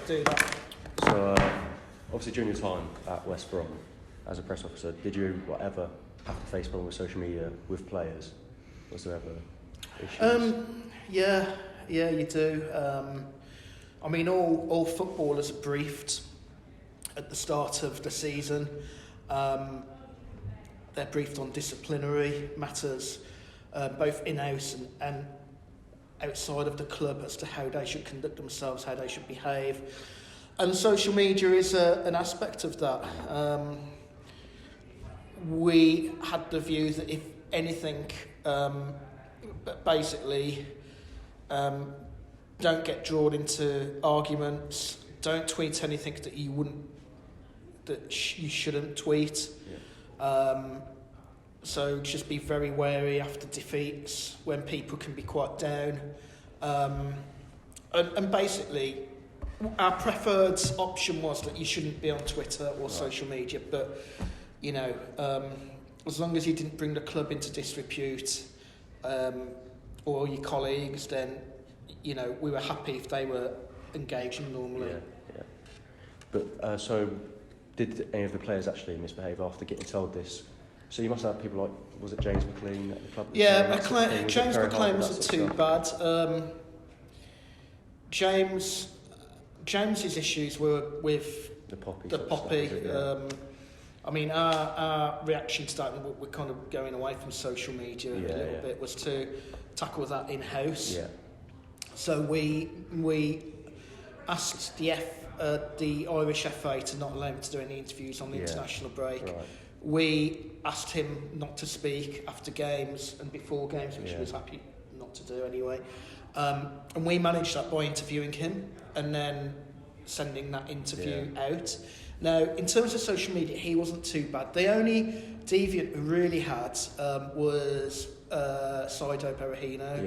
do that. So, obviously during your time at West Brom as a press officer, did you ever have to face problem with social media with players? Was there ever issues? Yeah, you do. I mean, all footballers are briefed at the start of the season. They're briefed on disciplinary matters, both in-house and outside of the club, as to how they should conduct themselves, how they should behave. And social media is an aspect of that. We had the view that if anything, basically, don't get drawn into arguments, don't tweet anything that you shouldn't tweet. Yeah. So just be very wary after defeats, when people can be quite down. And basically, our preferred option was that you shouldn't be on Twitter or social media, but, you know, as long as you didn't bring the club into disrepute, or your colleagues, then, you know, we were happy if they were engaging normally. Yeah. But, so, did any of the players actually misbehave after getting told this? So you must have people like, was it James McLean at the club? James McLean wasn't too bad. James's issues were with the poppy. I mean, our reaction to that, and we're kind of going away from social media a little bit, was to tackle that in-house. Yeah. So we asked the Irish FA to not allow him to do any interviews on the international break. Right. We asked him not to speak after games and before games, which he was happy not to do anyway. And we managed that by interviewing him and then sending that interview out. Now, in terms of social media, he wasn't too bad. The only deviant we really had was Saido Berahino,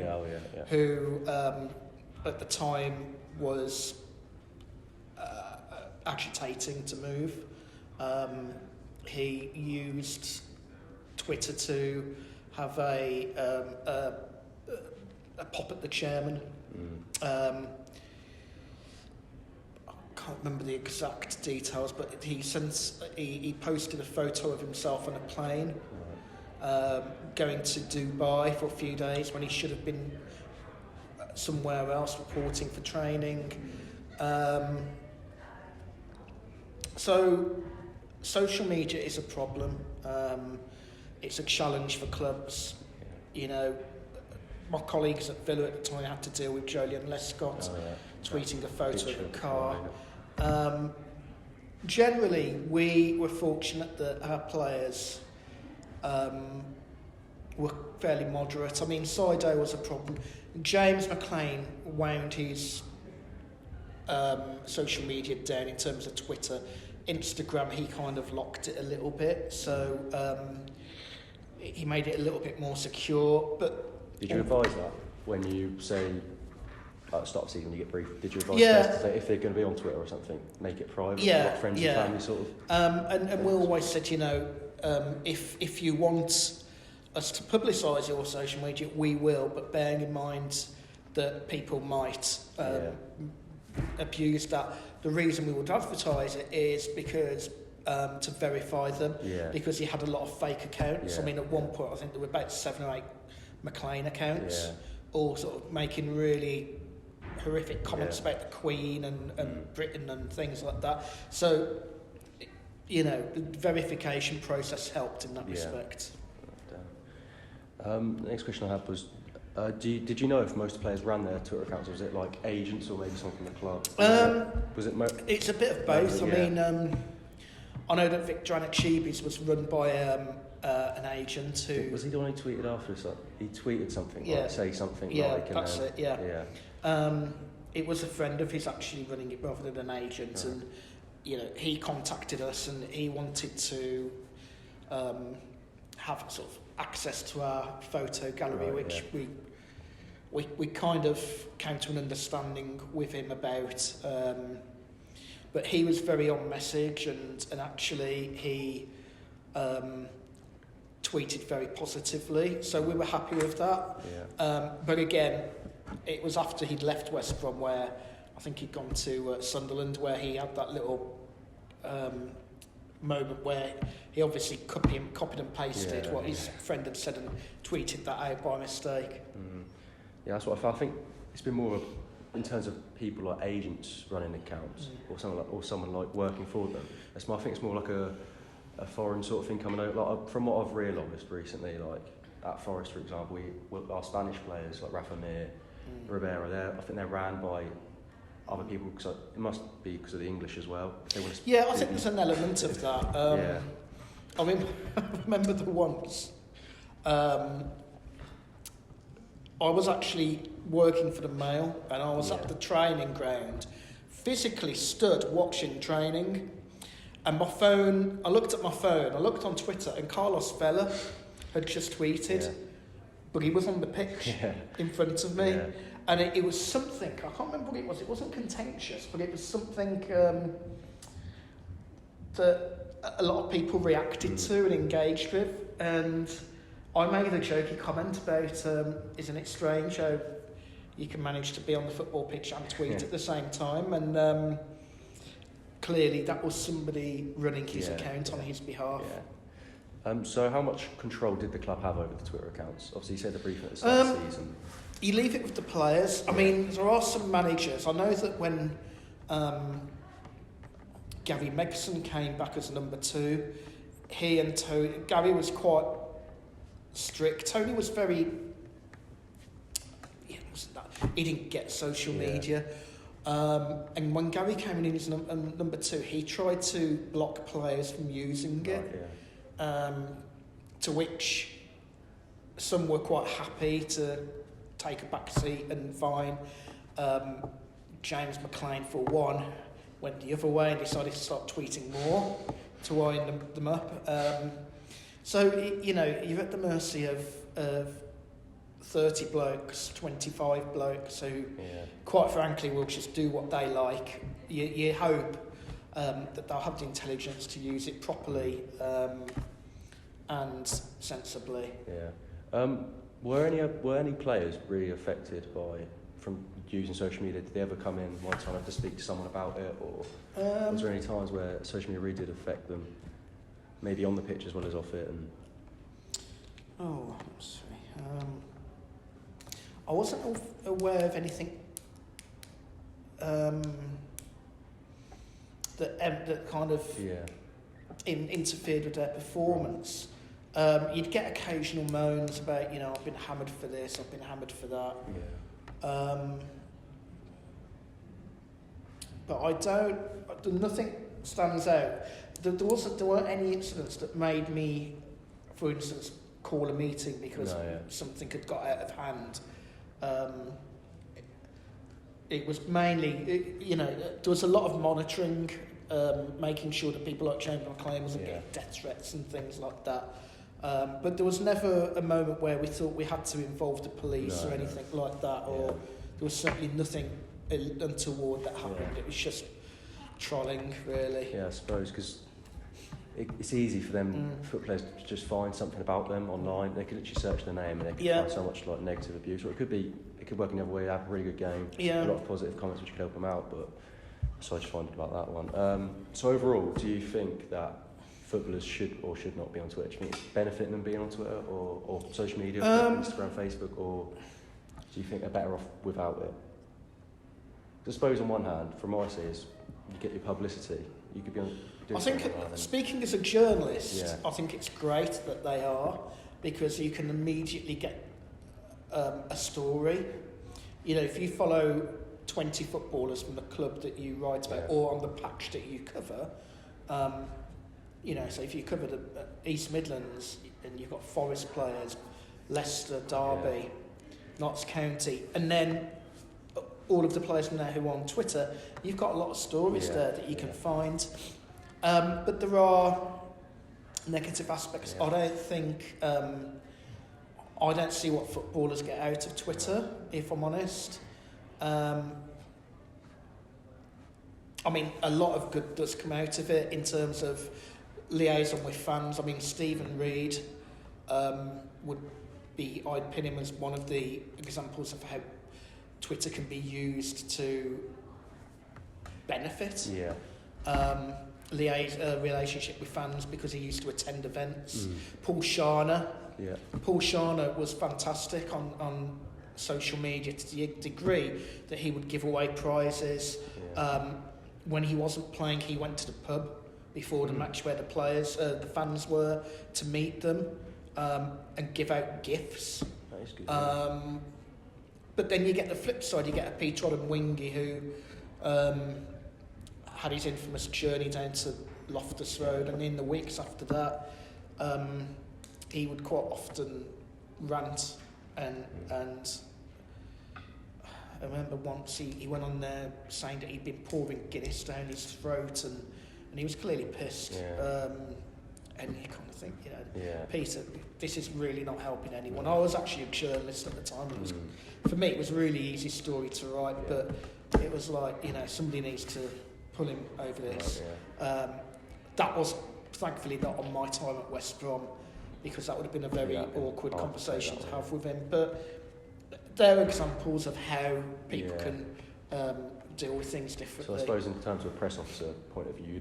who at the time was agitating to move. He used Twitter to have a pop at the chairman. I can't remember the exact details, but he posted a photo of himself on a plane going to Dubai for a few days when he should have been somewhere else reporting for training. So social media is a problem. It's a challenge for clubs. You know, my colleagues at Villa at the time had to deal with Julian Lescott tweeting a photo of a car. Generally, we were fortunate that our players were fairly moderate. I mean, Saido was a problem. James McLean wound his social media down in terms of Twitter. Instagram, he kind of locked it a little bit, so he made it a little bit more secure. But did you advise that when you say at the start of the season when you get briefed? Did you advise players to say if they're going to be on Twitter or something, make it private, like friends and family sort of? And we always said, you know, if you want us to publicise your social media, we will, but bearing in mind that people might abuse that. The reason we would advertise it is because to verify them, because he had a lot of fake accounts. I mean, at one point, I think there were about 7 or 8 McLean accounts, all sort of making really horrific comments about the Queen and Britain and things like that. So, you know, the verification process helped in that respect. The next question I had was, did you know if most players ran their Twitter accounts, or was it like agents or maybe someone from the club? Was it? It's a bit of both. I mean, I know that Victor Anakshibi's was run by an agent who... Was he the one who tweeted after? So he tweeted something, like say something like... That's it, it was a friend of his actually running it rather than an agent, and, you know, he contacted us and he wanted to have sort of access to our photo gallery, which we kind of came to an understanding with him about, but he was very on message, and actually he tweeted very positively, so we were happy with that. But again, it was after he'd left West Brom where I think he'd gone to Sunderland, where he had that little moment where he obviously copied and pasted what his friend had said and tweeted that out by mistake. Yeah, that's what I felt. I think it's been more of, in terms of people like agents running accounts or someone like working for them. I think it's more like a foreign sort of thing coming out. Like from what I've realised recently, like at Forest, for example, our Spanish players like Rafa Mir, Ribera, I think they're ran by other people, because it must be because of the English as well. I think there's an element of that. I mean, I remember the once I was actually working for the Mail, and I was at the training ground, physically stood watching training, and I looked at my phone, I looked on Twitter, and Carlos Vela had just tweeted, but he was on the pitch in front of me, and it was something, I can't remember what it was, it wasn't contentious, but it was something that a lot of people reacted to and engaged with, and I made a jokey comment about, isn't it strange how you can manage to be on the football pitch and tweet at the same time, and clearly that was somebody running his account on his behalf. So how much control did the club have over the Twitter accounts? Obviously you said the briefing at the start of the season. You leave it with the players. I mean, there are some managers. I know that when Gary Megson came back as number 2, he and Tony... Gary was quite strict. Tony was very... He didn't get social media. And when Gary came in as number 2, he tried to block players from using it. To which some were quite happy to take a back seat and fine. James McLean, for one, went the other way and decided to start tweeting more to wind them up. So, you're at the mercy of 30 blokes, 25 blokes who, quite frankly, will just do what they like. You hope that they'll have the intelligence to use it properly and sensibly. Were any players really affected from using social media? Did they ever come in one time have to speak to someone about it, or was there any times where social media really did affect them, maybe on the pitch as well as off it? And I wasn't aware of anything that kind of interfered with their performance. You'd get occasional moans about, I've been hammered for this, I've been hammered for that. But nothing stands out. There weren't any incidents that made me, for instance, call a meeting because something had got out of hand. It was mainly, there was a lot of monitoring, making sure that people like James McLean wasn't getting death threats and things like that. But there was never a moment where we thought we had to involve the police or anything like that, or there was certainly nothing untoward that happened. It was just trolling, really. Yeah, I suppose, because it's easy for them foot players to just find something about them online. They could literally search their name and they could find so much like negative abuse, or it could work another way. Have a really good game, a lot of positive comments which could help them out. But so I just find about that one. So overall, do you think that footballers should or should not be on Twitter? Do you think it's benefiting them being on Twitter or social media, Instagram, Facebook, or do you think they're better off without it? I suppose on one hand, from what I see, is you get your publicity. You could be on. I think, speaking as a journalist, I think it's great that they are, because you can immediately get a story. If you follow 20 footballers from the club that you write about or on the patch that you cover, so if you cover the East Midlands and you've got Forest players, Leicester, Derby, Notts County, and then all of the players from there who are on Twitter, you've got a lot of stories there that you can find. But there are negative aspects. I don't see what footballers get out of Twitter, if I'm honest. I mean, a lot of good does come out of it in terms of liaison with fans. I mean, Stephen Reid I'd pin him as one of the examples of how Twitter can be used to benefit. Relationship with fans because he used to attend events. Paul Sharner was fantastic on social media to the degree that he would give away prizes. When he wasn't playing, he went to the pub before the match where the fans were, to meet them and give out gifts. That is good. But then you get the flip side. You get a Peter Wingy who had his infamous journey down to Loftus Road, and in the weeks after that, he would quite often rant and I remember once he went on there saying that he'd been pouring Guinness down his throat and he was clearly pissed. And you kind of think, Peter, this is really not helping anyone. I was actually a journalist at the time. For me, it was a really easy story to write, but it was like, somebody needs to pull him over this. That was thankfully not on my time at West Brom, because that would have been a very awkward conversation to have with him. But they're examples of how people can deal with things differently. So I suppose in terms of a press officer point of view,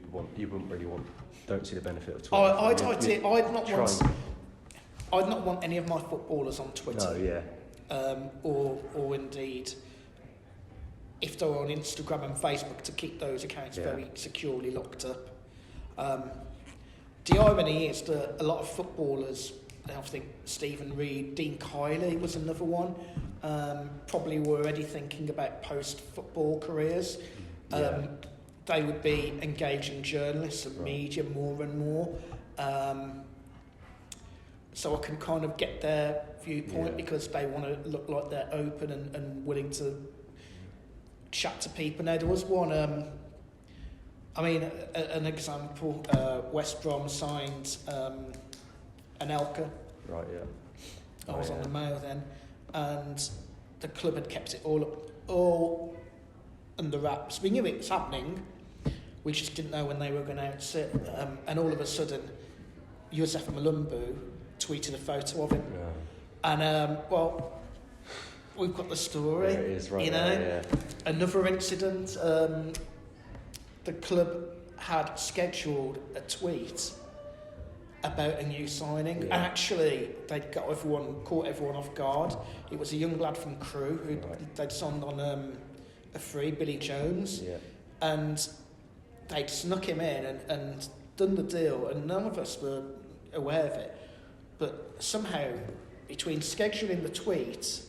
don't see the benefit of I'd Twitter. not want any of my footballers on Twitter. Or indeed, if they're on Instagram and Facebook, to keep those accounts very securely locked up. The irony is that a lot of footballers, I think Stephen Reid, Dean Kiley was another one, probably were already thinking about post-football careers. They would be engaging journalists and media more and more. So I can kind of get their viewpoint because they want to look like they're open and willing to chat to people. Now, there was one, an example, West Brom signed Anelka. Right, yeah. I was on the Mail then, and the club had kept it all under wraps. We knew it was happening, we just didn't know when they were going to announce it. And all of a sudden, Josef Malumbu tweeted a photo of him. And, we've got the story. There it is, right there, Another incident, the club had scheduled a tweet about a new signing. And actually, they'd caught everyone off guard. It was a young lad from Crewe who they'd signed on a free, Billy Jones. And they'd snuck him in and done the deal, and none of us were aware of it. But somehow, between scheduling the tweet,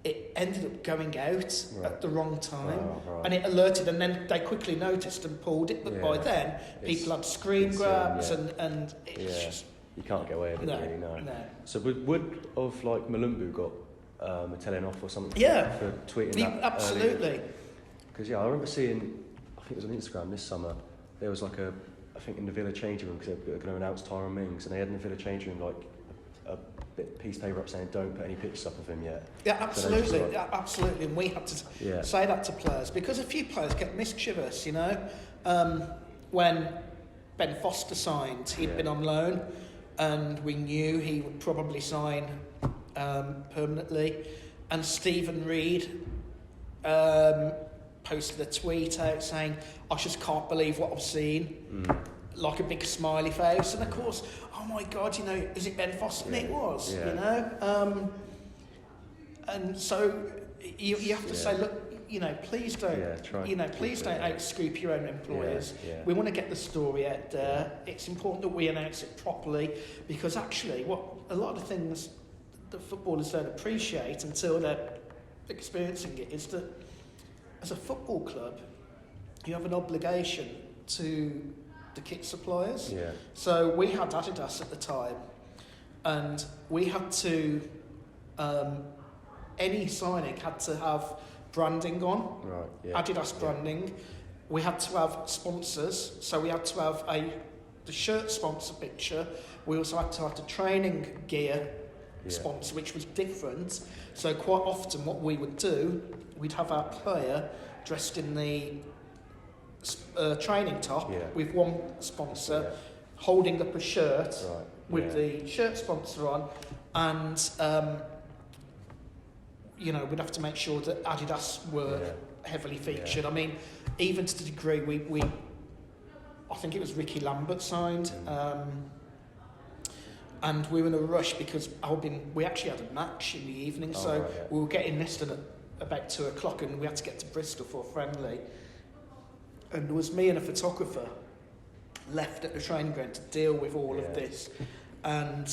it ended up going out at the wrong time, and it alerted, and then they quickly noticed and pulled it. But by then, people had screen grabs, and it's just... You can't get away with it, really, no. So would have, Malumbu got a telling off or something for tweeting that? Absolutely. Because, I remember seeing, I think it was on Instagram this summer, there was I think in the Villa changing room, because they were going to announce Tyrone Mings, and they had in the Villa changing room, a piece of paper up saying, don't put any pictures up of him yet. Yeah, absolutely. So absolutely. And we had to say that to players, because a few players get mischievous, when Ben Foster signed, he'd been on loan, and we knew he would probably sign permanently. And Stephen Reid posted a tweet out saying, I just can't believe what I've seen. Like a big smiley face. And of course, oh my God, is it Ben Foster? And it was, and so you have to say, look, please don't, please don't outscoop your own employers. We want to get the story out there. It's important that we announce it properly, because actually what a lot of things that footballers don't appreciate until they're experiencing it is that as a football club, you have an obligation to the kit suppliers. So we had Adidas at the time, and we had to any signing had to have branding on, Adidas branding. We had to have sponsors, so we had to have the shirt sponsor picture. We also had to have the training gear sponsor, which was different. So quite often what we would do, we'd have our player dressed in the training top with one sponsor, holding up a shirt with the shirt sponsor on, and we'd have to make sure that Adidas were heavily featured. I mean, even to the degree we I think it was Ricky Lambert signed, and we were in a rush because we actually had a match in the evening, we were getting Liston at about 2:00, and we had to get to Bristol for a friendly. And there was me and a photographer left at the training ground to deal with all of this. And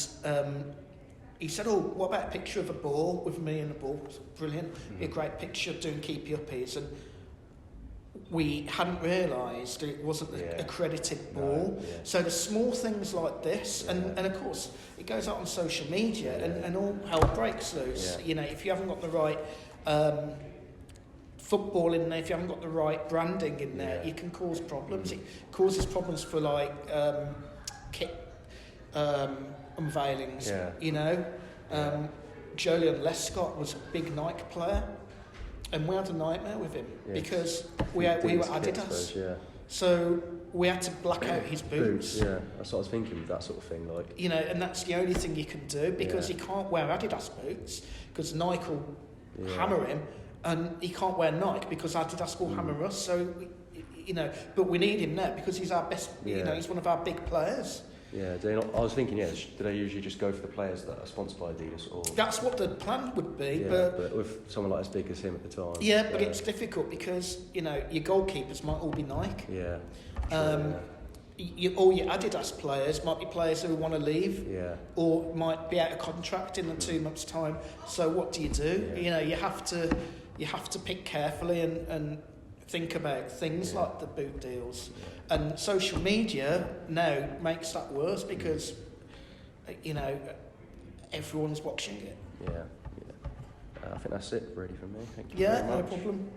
he said, "Oh, what about a picture of a ball with me and the ball?" It was brilliant. A great picture doing keepy uppies. And we hadn't realised that it wasn't the accredited ball. So the small things like this, and of course, it goes out on social media and all hell breaks loose. You know, if you haven't got the right football in there, if you haven't got the right branding in there, you can cause problems. It causes problems for like kit unveilings, you know. Jolyon Lescott was a big Nike player, and we had a nightmare with him because we were Adidas. So we had to black out his boots. Yeah, that's what I was thinking with that sort of thing. Like, you know, and that's the only thing you can do because he can't wear Adidas boots because Nike will hammer him, and he can't wear Nike because Adidas will hammer us. So, you know, but we need him there because he's our best. You know, he's one of our big players. Yeah, I was thinking, do they usually just go for the players that are sponsored by Adidas? Or that's what the plan would be, but with someone like as big as him at the time. Yeah, but it's difficult because, you know, your goalkeepers might all be Nike. Yeah. All your Adidas players might be players who want to leave, or might be out of contract in 2 months' time. So what do? You know, you have to pick carefully and think about things like the boot deals. And social media now makes that worse because, you know, everyone's watching it. I think that's it really from me. Thank you very much. No problem.